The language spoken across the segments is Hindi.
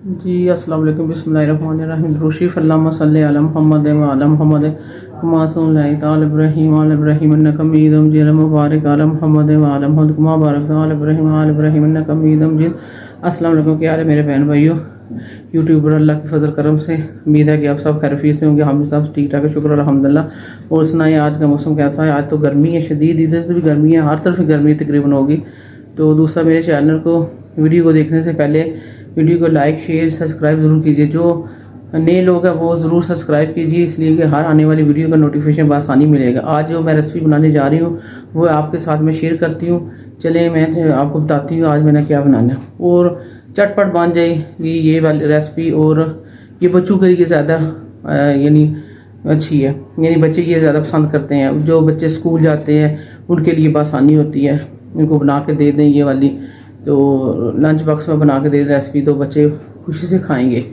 जी अस्सलाम वालेकुम बिस्मिल्लाहिर्रहमानिर्रहीम रुशीफ़ अल्लाहुम्मा सल्लि अला मुहम्मद व अला मुहम्मद कमा सल्लैता अला इब्राहीम व अला इब्राहीम इन्नका हमीदुम मजीद मुबारक अला मुहम्मद व अला मुहम्मद कमा बारकता अला इब्राहीम व अला इब्राहीम इन्नका हमीदुम मजीद। अस्सलाम वालेकुम, क्या हाल है मेरे बहन भाइयों यूट्यूबर। अल्लाह के फजल करम से उम्मीद है कि आप सब खैरियत से होंगे। हम सब ठीक ठाक है, शुक्र अल्हम्दुलिल्लाह। और सुनाइए आज का मौसम कैसा है? आज तो गर्मी है शदीद, इधर से भी गर्मी है, हर तरफ गर्मी तकरीबन होगी। तो दूसरा, मेरे चैनल को वीडियो को देखने से पहले वीडियो को लाइक शेयर सब्सक्राइब ज़रूर कीजिए। जो नए लोग हैं वो ज़रूर सब्सक्राइब कीजिए, इसलिए कि हर आने वाली वीडियो का नोटिफिकेशन बआसानी मिलेगा। आज जो मैं रेसिपी बनाने जा रही हूँ वो आपके साथ में शेयर करती हूँ। चले मैं आपको बताती हूँ आज मैंने क्या बनाना है, और चटपट बन जाएगी ये वाली रेसिपी। और ये बच्चों के लिए ज़्यादा यानी अच्छी है, यानी बच्चे ये ज़्यादा पसंद करते हैं। जो बच्चे स्कूल जाते हैं उनके लिए बआसानी होती है, इनको बना के दे दें ये वाली, तो लंच बॉक्स में बना के दे रेसिपी, तो बच्चे खुशी से खाएंगे।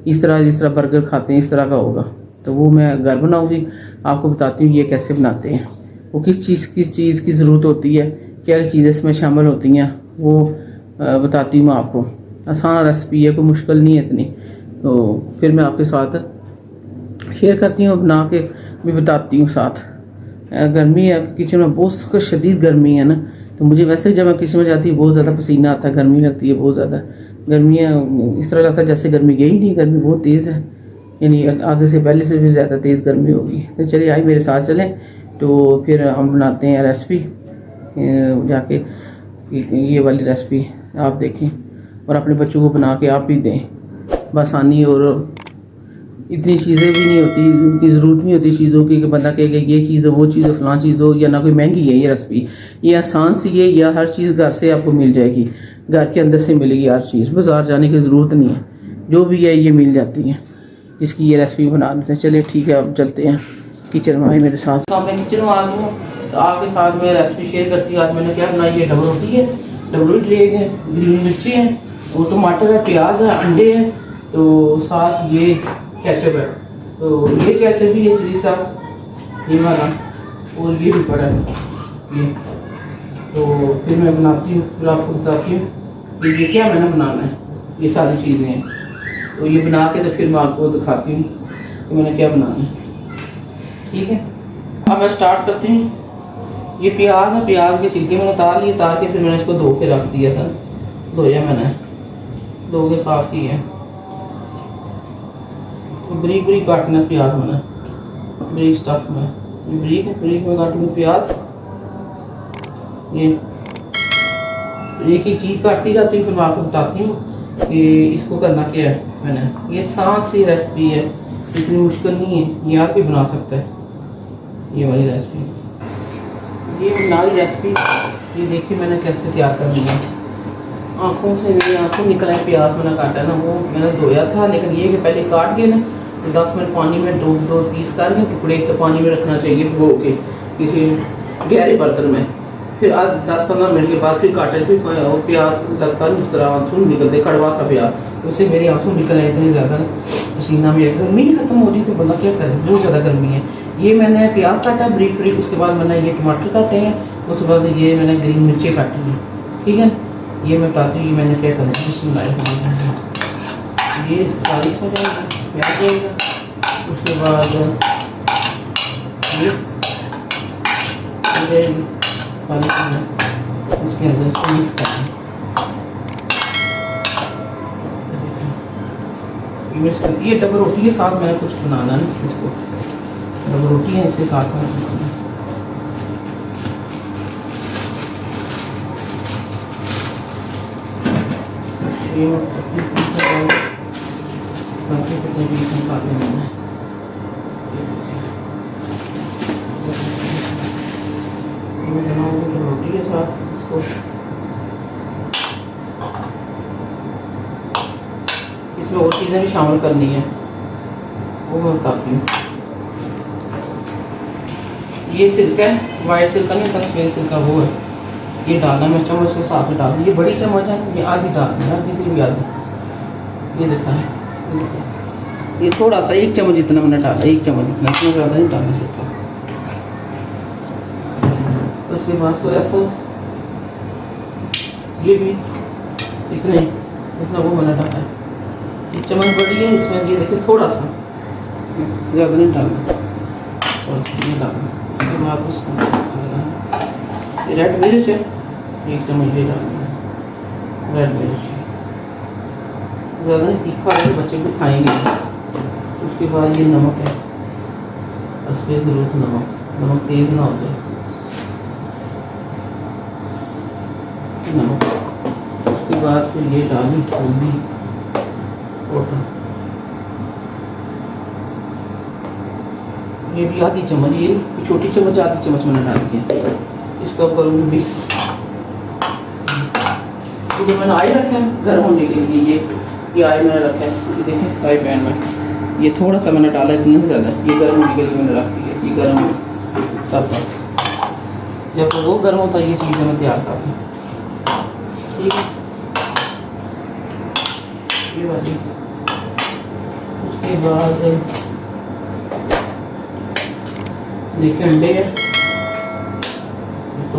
इस तरह जिस तरह बर्गर खाते हैं इस तरह का होगा। तो वो मैं घर बनाऊंगी, आपको बताती हूँ ये कैसे बनाते हैं, वो किस चीज़ की ज़रूरत होती है, क्या चीज़ें इसमें शामिल होती हैं, वो बताती हूँ मैं आपको। आसान रेसिपी है, कोई मुश्किल नहीं है इतनी। तो फिर मैं आपके साथ शेयर करती हूँ, बना के भी बताती हूँ साथ। गर्मी है किचन में, बहुत शदीद गर्मी है ना, तो मुझे वैसे ही जब मैं किचन में जाती हूँ बहुत ज़्यादा पसीना आता है, गर्मी लगती है बहुत ज़्यादा। गर्मी है, इस तरह लगता है जैसे गर्मी गई नहीं, गर्मी बहुत तेज़ है, यानी आगे से पहले से भी ज़्यादा तेज़ गर्मी होगी। तो चलिए आई मेरे साथ चलें, तो फिर हम बनाते हैं रेसिपी। जाके ये वाली रेसिपी आप देखें और अपने बच्चों को बना के आप भी दें बआसानी। और इतनी चीज़ें भी नहीं होती, इतनी ज़रूरत नहीं होती चीज़ों की कि बंदा कहेगा ये चीज़ हो वो चीज़ हो फलां चीज़ हो, या ना कोई महंगी है ये रेसिपी, ये आसान सी है, या हर चीज़ घर से आपको मिल जाएगी, घर के अंदर से मिलेगी हर चीज़, बाजार जाने की ज़रूरत नहीं है, जो भी है ये मिल जाती है। इसकी ये रेसिपी बना लेते हैं। चलिए ठीक है, अब चलते हैं किचन में, आए मेरे साथ। तो मैं किचन में आ गई हूँ, तो आपके साथ में रेसिपी शेयर करती हूँ। आज मैंने क्या बनाई है, डबल रोटी है, डबल रोटी है, ग्रीन मिर्ची है, वो टमाटर है, प्याज है, अंडे हैं, तो साथ ये केचप है। तो ये केचप भी है, चिली सॉस ये वाला, और ये भी पड़ा है ये। तो फिर मैं बनाती हूँ, फिर आपको बताती हूँ कि ये क्या मैंने बनाना है, ये सारी चीज़ें हैं। तो ये बना के तो फिर मैं आपको दिखाती हूँ कि मैंने क्या बनाना है, ठीक है। अब मैं स्टार्ट करती हूँ। ये प्याज है, प्याज के छिलके मैंने उतार लिए, उतार के फिर मैंने इसको धो के रख दिया था, धोया मैंने, धो के साफ किया। बरीक बरीक काटना प्याज मैंने, बरीक स्टफ में, बरीक में काटूंगी प्याज। ये एक ही चीज़ काटती जाती हूँ, फिर मैं आपको बताती हूँ कि इसको करना क्या है। मैंने ये आसान सी रेसिपी है, इतनी मुश्किल नहीं है, ये आप भी बना सकते हैं ये वाली रेसिपी। ये नई रेसिपी, ये देखिए मैंने कैसे तैयार कर लिया। आँखों से मेरी आँखों निकला है, प्याज मैंने काटा ना, वो मैंने धोया था, लेकिन ये कि पहले काट के ना 10 मिनट पानी में दो पीस करके टुकड़े तो पानी में रखना चाहिए भिगो के किसी गहरे बर्तन में। फिर आज 10-15 मिनट के बाद फिर काटे, फिर प्याज लगता है उस तरह आंसू निकलते, कड़वा था प्याज, उससे मेरे आंसू निकल आए इतने ज़्यादा, पसीना में गर्मी नहीं खत्म हो रही, तो बंदा क्या करे, बहुत ज़्यादा गर्मी है। ये मैंने प्याज काटा ब्रीक ब्रीक, उसके बाद मैंने ये टमाटर काटे हैं, उसके बाद ये मैंने ग्रीन मिर्ची काटी है, ठीक है। ये मैं बताती हूँ मैंने क्या करना है। ये सारी हो जाएगी, प्याज जाएगा, उसके बाद ये इसके अंदर इसको मिक्स करना है। ये डबल रोटी के साथ मैंने कुछ बनाना है, इसको डबल रोटी है इसके साथ में बनाना है। रोटी के साथ इसको इसमें और चीज़ें भी शामिल करनी है, वो मैं बताती हूँ। ये सिरका है, वाइट सिरका नहीं होता, सफेद सिरका वो है, ये डालना मैं चम्मच के साथ में डाल दी। ये बड़ी चम्मच है, ये आधी डाल दी, आधी से भी आधी, ये देखा है, ये थोड़ा सा 1 चम्मच इतना मैंने डाला, 1 चम्मच इतना, इतना ज़्यादा नहीं डालना सिरका। उसके बाद सोया सॉस, ये भी इतना ही, इतना वो मैंने डाला है। ये चम्मच बड़ी है, इसमें ये देखिए थोड़ा सा, ज़्यादा नहीं डालना, और ये डालना। उसके बाद उसको ये रेड मिर्च है, 1 चम्मच ये डालना है रेड मिर्च, ज़्यादा नहीं तीखा है, बच्चे को खाएंगे। उसके बाद ये नमक है, हस्बे ज़रूरत नमक, नमक तेज़ ना हो जाए, नमक। उसके बाद फिर ये डाली हल्दी पाउडर, ये भी आधी चम्मच, ये छोटी चम्मच आधी चम्मच मैंने डाली है। इसको करूँगी मिक्स। क्योंकि मैंने ऑयल रखा है गर्म होने के लिए, ये ऑयल मैंने रखा है, ये देखें फ्राई पैन में, ये थोड़ा सा मैंने डाला, इतना नहीं ज़्यादा, ये गर्म होने के लिए मैंने रख दिया, ये गर्म हो तब तक, जब वो गर्म होता है ये चीज़ें मैं तैयार करता हूँ। ठीक है, ये वाली। उसके बाद देखिए अंडे है, तो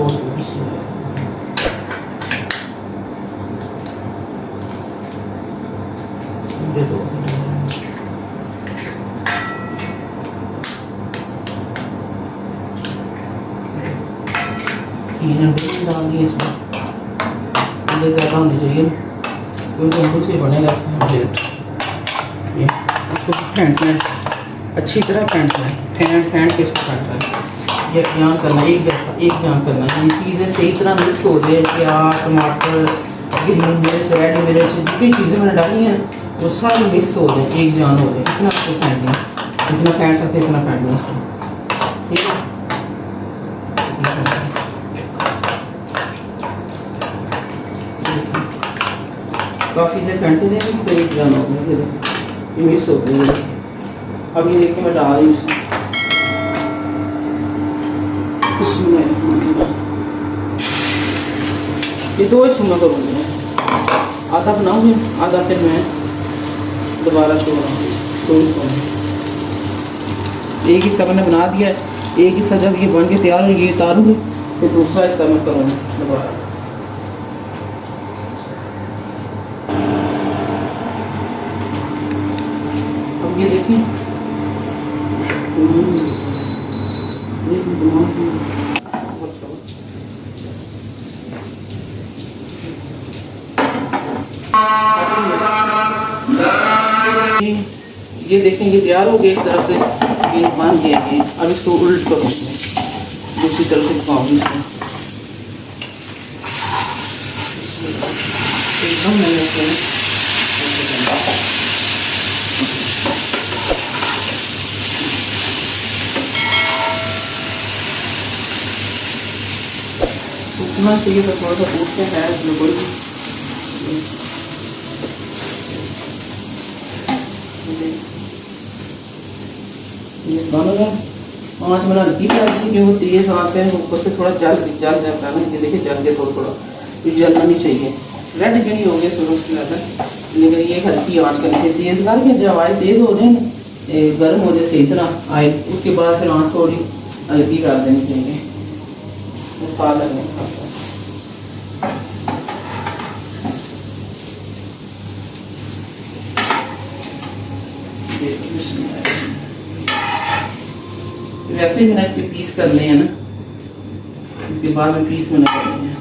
अंडे 2 3 अंडे डाल दिए इसमें, अंडे ज़्यादा होने चाहिए क्योंकि अंडों से बनेगा प्लेट। ये इसको फेंटना है, अच्छी तरह फेंटना है, फेंट के इसको फेंटना है, ये जान करना है, एक जैसा एक जान करना है। ये चीज़ें सही तरह मिक्स हो जाए, प्याज टमाटर ग्रीन मिर्च रेड मिर्च जितनी चीज़ें मैंने डाली हैं वो सारी मिक्स हो जाए, एक जान हो जाए, इतना आपको फेंटना है, जितना फेंट सकते इतना फेंटना इसको। ठीक है, काफ़ी देर फेंटते रहेंगे तो एक जान हो गया, ये मिक्स हो गई। अब ये देखिए मैं डाल रही हूँ इसमें, ये 2 हिस्सों में करूँगी मैं, आधा बनाऊँगी आधा फिर मैं दोबारा से बनाऊँगी, 2 हिस्सों में। एक हिस्सा मैंने बना दिया है, एक हिस्सा जब ये बन के तैयार हो ये उतारूँगी, फिर दूसरा हिस्सा मैं करूँगी दोबारा। अब ये देखिए ये देखें ये तैयार हो गया, एक तरफ से ये बन गया है। अब इसको उल्ट करूँगी, दूसरी तरफ से पकाऊंगी इसको एकदम मैंने सूखना चाहिए, तो थोड़ा सा पूछते हैं बिल्कुल ये बन गया। 5 मिनट हल्की प्याज की, जो वो तेज़ आँच पे ऊपर से थोड़ा जल जाता है ना, ये देखिए जल गया थोड़ा थोड़ा, ये जलना नहीं चाहिए, रेड नहीं हो गया शुरू से ज़्यादा, लेकिन ये हल्की आँच करनी चाहिए, तेज़ करके जब आए तेज़ हो जाए गर्म हो जाए सही तरह आए, उसके बाद फिर आँच थोड़ी हल्की कर देनी चाहिए, वो स्वाद लगने का। वैसे ही मैंने इसके पीस करने हैं ना, उसके बाद में पीस मैंने करने हैं।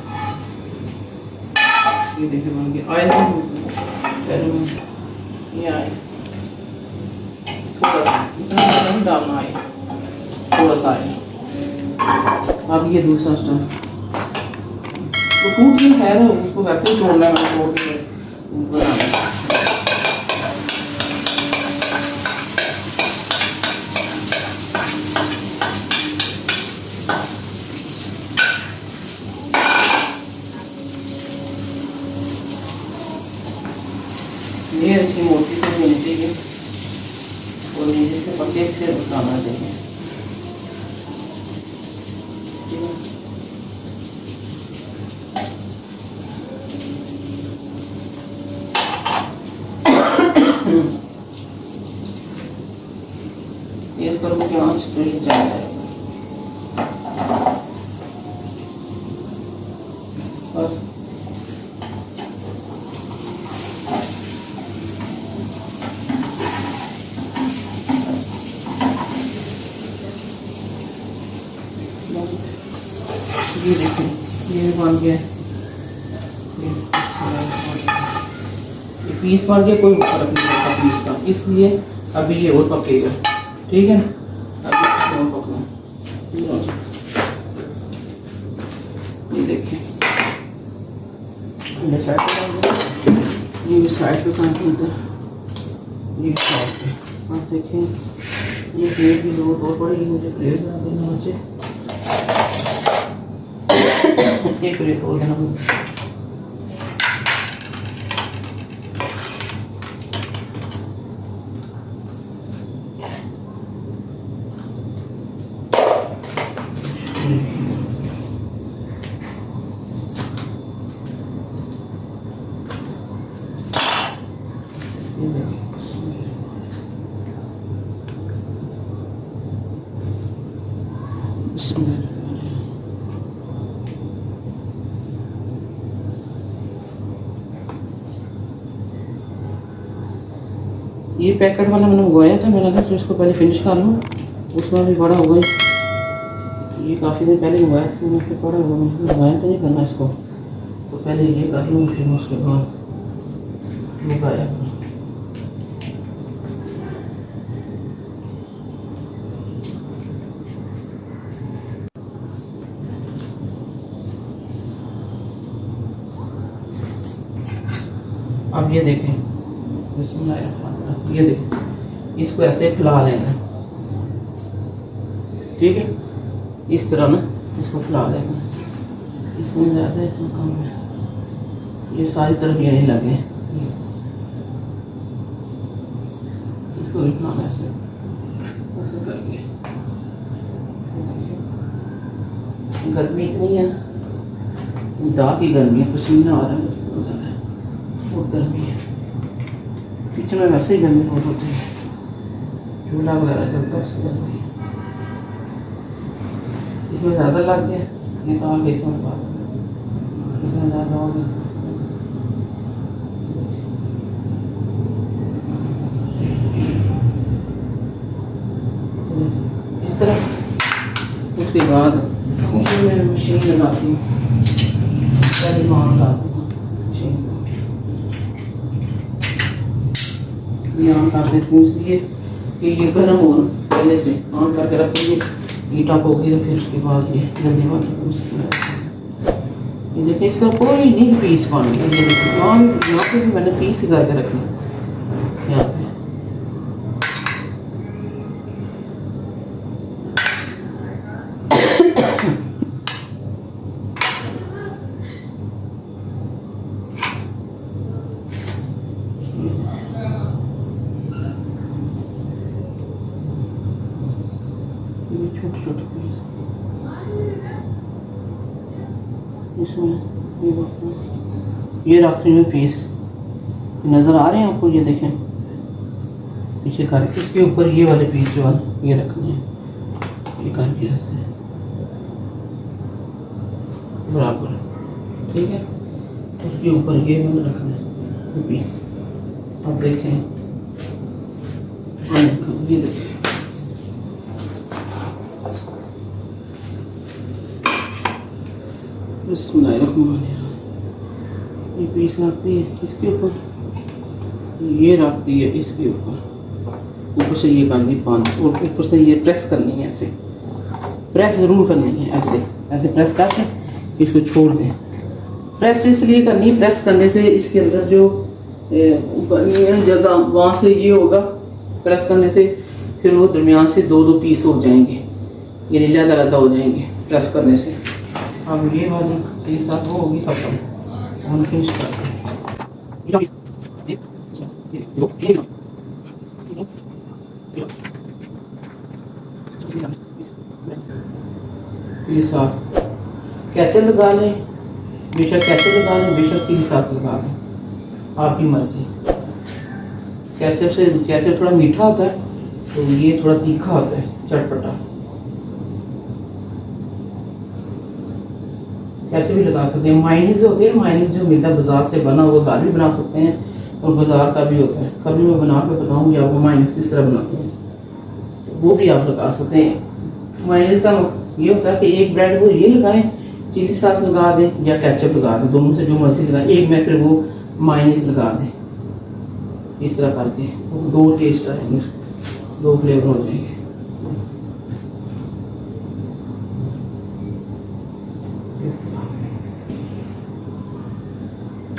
ये देखिए बन गया, ऑयल पहले मैं ये आए थोड़ा सा, इतना नहीं डालना है, थोड़ा सा है। अब ये दूसरा स्टफ तो फूट नहीं है, उसको वैसे ही तोड़ना है, मैंने तोड़ के बनाना है। ये अच्छी मोटी से होनी चाहिए और नीचे से पके फिर उठाना चाहिए। तेज करो कि आँच थोड़ी ज़्यादा है, बस ये देखें, ये बन गया, ये पीस बन गया, कोई फर्क नहीं पड़ता पीस का, इसलिए अभी ये और पकेगा। ठीक है, अभी और पकना। ये देखें, ये साइड पे, ये भी साइड पे काम करता है, ये साइड पे। आप देखें, ये प्लेट भी दो पड़ेगी, मुझे प्लेट बना देना मुझे, एक प्लेट और देना मुझे। ये पैकेट वाला मैंने मंगवाया था, मैंने कहा इसको पहले फिनिश कर लूँ, उसमें भी बड़ा होगा। ये काफ़ी दिन पहले मंगवाया था मैंने, फिर बड़ा होगा, मैंने मंगवाया तो नहीं करना इसको, तो पहले ये कर लूँ, फिर उसके बाद मंगवाया। अब ये देखें, ये देखें, इसको ऐसे फैला लेना, ठीक है, इस तरह ना इसको फैला लेना, इसमें ज़्यादा इसमें कम है, ये सारी तरफ ये नहीं लगे, इसको भी फैलाना ऐसे ऐसे करके। गर्मी इतनी है, दांत की गर्मी है, पसीना आ रहा है बहुत ज़्यादा, बहुत गर्मी है। किचन में वैसे ही गर्मी बहुत होती है, चूल्हा वगैरह चलता है, उसकी गर्मी है। इसमें ज़्यादा लग गया, ये तो आगे इसमें ज़्यादा हो गया। इस तरह उसके बाद मैं मशीन लगाती हूँ, पहले ऑन करती हूँ मशीन को, ये ऑन कर देती हूँ इसलिए कि ये गर्म हो, पहले से ऑन करके रखेंगे, हीट अप होगी तो फिर उसके बाद ये जल्दी बन जाएगा। ये देखिए, इसका कोई नहीं पीस बन गया, ये देखिए यहाँ पे भी मैंने पीस करके रखी यहाँ पे। छोटे छोटे पीस इसमें ये रखती हूँ पीस, नज़र आ रहे हैं आपको, ये देखें पीछे करके, इसके ऊपर ये वाले पीस जो है ये रखने हैं, ये करके ऐसे बराबर, ठीक है, उसके ऊपर ये वाला रखना है ये पीस। अब देखें, ये देखें, ये पीस रखती है इसके ऊपर, ये रखती है इसके ऊपर से ये करनी बंद, और ऊपर से ये प्रेस करनी है, ऐसे प्रेस ज़रूर करनी है, ऐसे ऐसे प्रेस करके इसको छोड़ दें। प्रेस इसलिए करनी है, प्रेस करने से इसके अंदर जो जगह वहाँ से ये होगा, प्रेस करने से फिर वो दरमियान से दो दो पीस हो जाएंगे, ये ज़्यादा हो जाएंगे प्रेस करने से। अब ये वाली तेरे साथ वो होगी खत्म, हम फिनिश करते हैं। कैचअप लगा लें, बेशक कैचअप लगा लें, बेशक चिली सॉस लगा लें, आपकी मर्जी। कैचअप थोड़ा मीठा होता है, तो ये थोड़ा तीखा होता है, चटपटा। कैचअप भी लगा सकते हैं। मायोनीज होती है, मायोनीज जो मिलता है बाजार से बना, वो घर भी बना सकते हैं और बाजार का भी होता है। कभी मैं बना के बताऊँगी आपको मायोनीज किस तरह बनाते हैं, तो वो भी आप लगा सकते हैं। मायोनीज का ये होता है कि एक ब्रेड को ये लगाएं, चिली सॉस लगा दें या केचप लगा दें, दोनों से जो मर्जी लगाए। एक में फिर वो मायोनीज लगा दें, इस तरह करके दो टेस्ट आएंगे, दो फ्लेवर हो जाएंगे।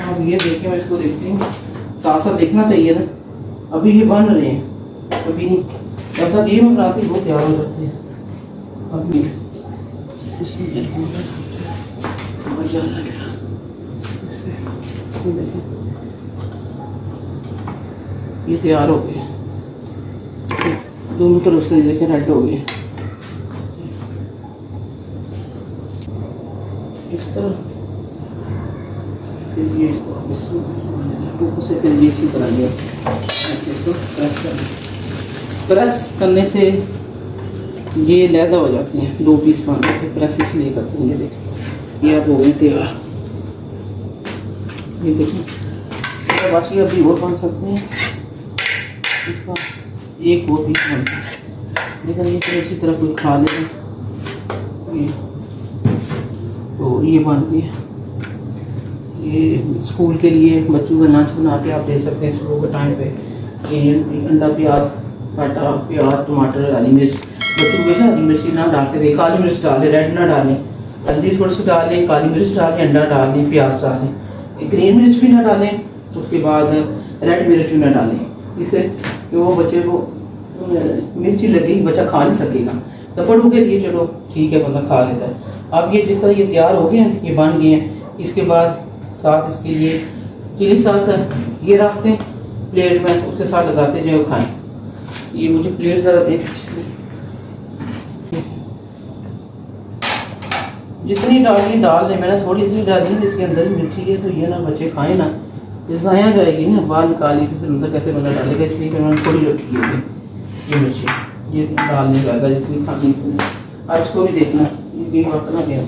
अब ये देखें, मैं इसको देखती हूँ, साथ साथ देखना चाहिए ना। अभी ये बन रहे हैं, अभी नहीं, जब तक ये मैं बनाती वो तैयार हो जाते हैं। अभी ये तैयार हो गए, दोनों तरफ से देखें रेड हो गए इस तरह। फिर ये इसको से फिर ये इसी तरह ये इसको प्रेस करने से ये लैदा हो जाते हैं, दो पीस बन के प्रेस इसलिए करते हैं। ये देखें, ये अब हो गए तैयार। ये देखो बाकी अभी और बन सकते हैं, इसका एक और पीस बनता है, लेकिन ये फिर इसी तरह कोई खा लेगा। ये तो ये बन गया। ये स्कूल के लिए बच्चों का लंच बना के आप दे सकते हैं सुबह के टाइम पे। ये अंडा, प्याज, काटा प्याज, टमाटर, हरी मिर्च, बच्चों को हरी मिर्ची ना डाल के दे, काली मिर्च डालें, रेड ना डालें, हल्दी थोड़ी सी डालें, काली मिर्च डालें, अंडा डालें, प्याज डालें, ग्रीन मिर्च भी ना डालें, उसके बाद रेड मिर्च भी ना डालें, जिससे कि वो बच्चे को मिर्ची लगेगी, बच्चा खा नहीं सकेगा। तो बड़ों के लिए चलो ठीक है, बंदा खा लेता है। अब ये जिस तरह ये तैयार हो गए हैं, ये बन गए हैं, इसके बाद साथ इसके लिए चिली सॉस है, ये रखते हैं प्लेट में, उसके साथ लगाते हैं जो खाएं। ये मुझे प्लेट ज़रा दें, जितनी डाली डाल लें, मैंने थोड़ी सी डाली है, इसके अंदर ही मिर्ची है, तो ये ना बच्चे खाएं ना, ये ज़ाया जाएगी ना, बाहर निकाली फिर अंदर कैसे बंदा डालेगा, इसलिए मैंने थोड़ी रखी है ये मिर्ची, ये डालने ज़्यादा जितनी खानी। अब इसको भी देखना, ये करना गया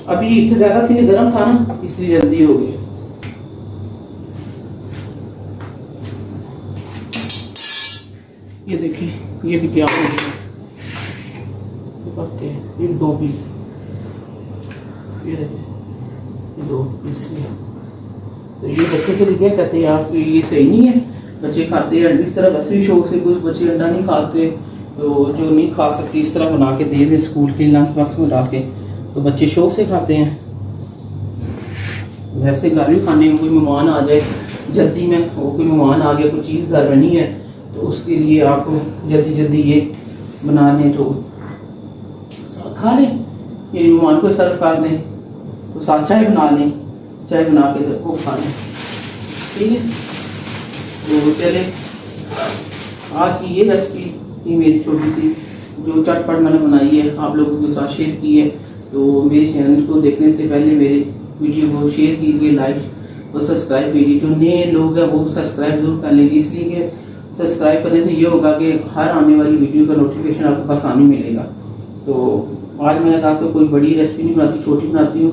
अभी इतना ज़्यादा थी नहीं, गर्म था ना, इसलिए जल्दी हो गई। ये देखिए, ये भी तैयार हो गया। ये दो पीस, ये देखिए दो पीस लिया। तो ये बच्चे के लिए कहते हैं आप, ये सही नहीं है, बच्चे खाते हैं इस तरह, वैसे भी शौक से कुछ बच्चे अंडा नहीं खाते, तो जो नहीं खा सकते इस तरह बना के दे दें स्कूल के लंच बॉक्स में डाल के, तो बच्चे शौक से खाते हैं। वैसे घर भी खाने में कोई मेहमान आ जाए जल्दी में, वो कोई मेहमान आ गया, कोई चीज़ घर में नहीं है, तो उसके लिए आपको जल्दी जल्दी ये बना लें तो खा लें, ये मेहमान को सर्व कर दें, तो साथ चाय बना लें, चाय बना के तो वो खा लें, ठीक है। तो चले आज की ये रेसिपी ये मेरी छोटी सी जो चटपट मैंने बनाई है, आप लोगों के साथ शेयर की है। तो मेरे चैनल को देखने से पहले मेरे वीडियो को शेयर कीजिए, लाइक और सब्सक्राइब कीजिए। जो नए लोग हैं वो सब्सक्राइब जरूर कर लीजिए, इसलिए कि सब्सक्राइब करने से ये होगा कि हर आने वाली वीडियो का नोटिफिकेशन आपको आसानी मिलेगा। तो आज मैंने कहा कि कोई बड़ी रेसिपी नहीं बनाती, छोटी बनाती हूँ,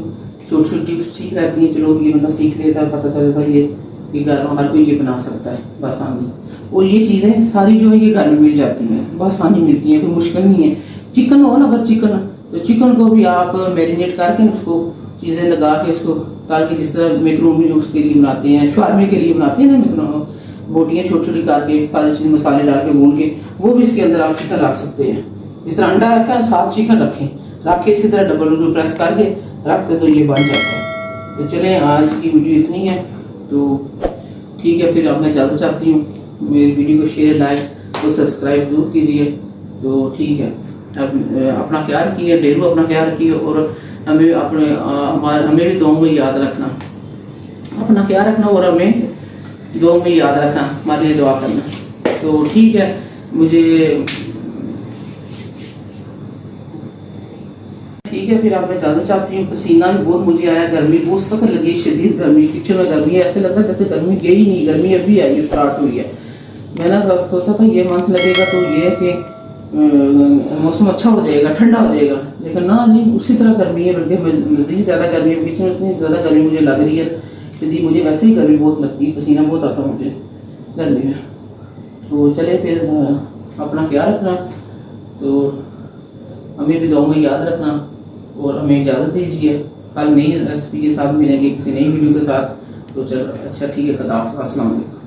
छोटी छोटी टिप्स सीख रहती हैं, चलो ये बंदा सीख लेता है, पता चलता है ये घर में हर कोई ये बना सकता है बआसानी। और ये चीज़ें सारी जो है ये घर में मिल जाती हैं, बआसानी मिलती हैं, कोई मुश्किल नहीं है। चिकन हो ना, अगर चिकन तो चिकन को भी आप मैरिनेट करके उसको चीज़ें लगा के उसको ताकि जिस तरह मैक्रोनी उसके लिए बनाते हैं, शारमे के लिए बनाते हैं ना, बोटियाँ छोटी छोटी करके सारी मसाले डाल के भून के, वो भी इसके अंदर आप चिकन रख सकते हैं। जिस तरह अंडा रखा है साथ चिकन रखें, रख के इसी तरह डबल प्रेस करके रख दे तो ये बन जाता है। तो चलें आज की वीडियो इतनी है, तो ठीक है, फिर अब मैं ज़्यादा चाहती हूँ मेरी वीडियो को शेयर, लाइक और सब्सक्राइब जरूर कीजिए। तो ठीक है, अब अपना ख्याल रखिए, डेरू अपना ख्याल रखिए, और हमें अपने हमें भी दुआओं में याद रखना, अपना ख्याल रखना और हमें दुआओं में याद रखना, हमारे लिए दुआ करना। तो ठीक है, मुझे ठीक है, फिर अब मैं ज़्यादा चाहती हूँ, पसीना भी बहुत मुझे आया, गर्मी बहुत सख्त लगी, शदीद गर्मी, किचन में गर्मी है, ऐसे लग रहा है जैसे गर्मी गई नहीं, गर्मी अभी आई स्टार्ट हुई है। मैंने सोचा था ये मंथ लगेगा तो ये है कि मौसम अच्छा हो जाएगा, ठंडा हो जाएगा, लेकिन ना जी उसी तरह गर्मी है, बल्कि मज़ीद ज़्यादा गर्मी है। किचन में इतनी ज़्यादा गर्मी मुझे लग रही है, यदि मुझे वैसे ही गर्मी बहुत लगती है, पसीना बहुत आता है मुझे गर्मी में। तो चले फिर अपना ख्याल रखना, तो हमें भी दुआओं में याद रखना, और हमें इजाज़त दीजिए। कल नई रेसिपी के साथ मिलेंगे, किसी नई वीडियो के साथ। तो चलो अच्छा ठीक है, खदा, अस्सलाम वालेकुम।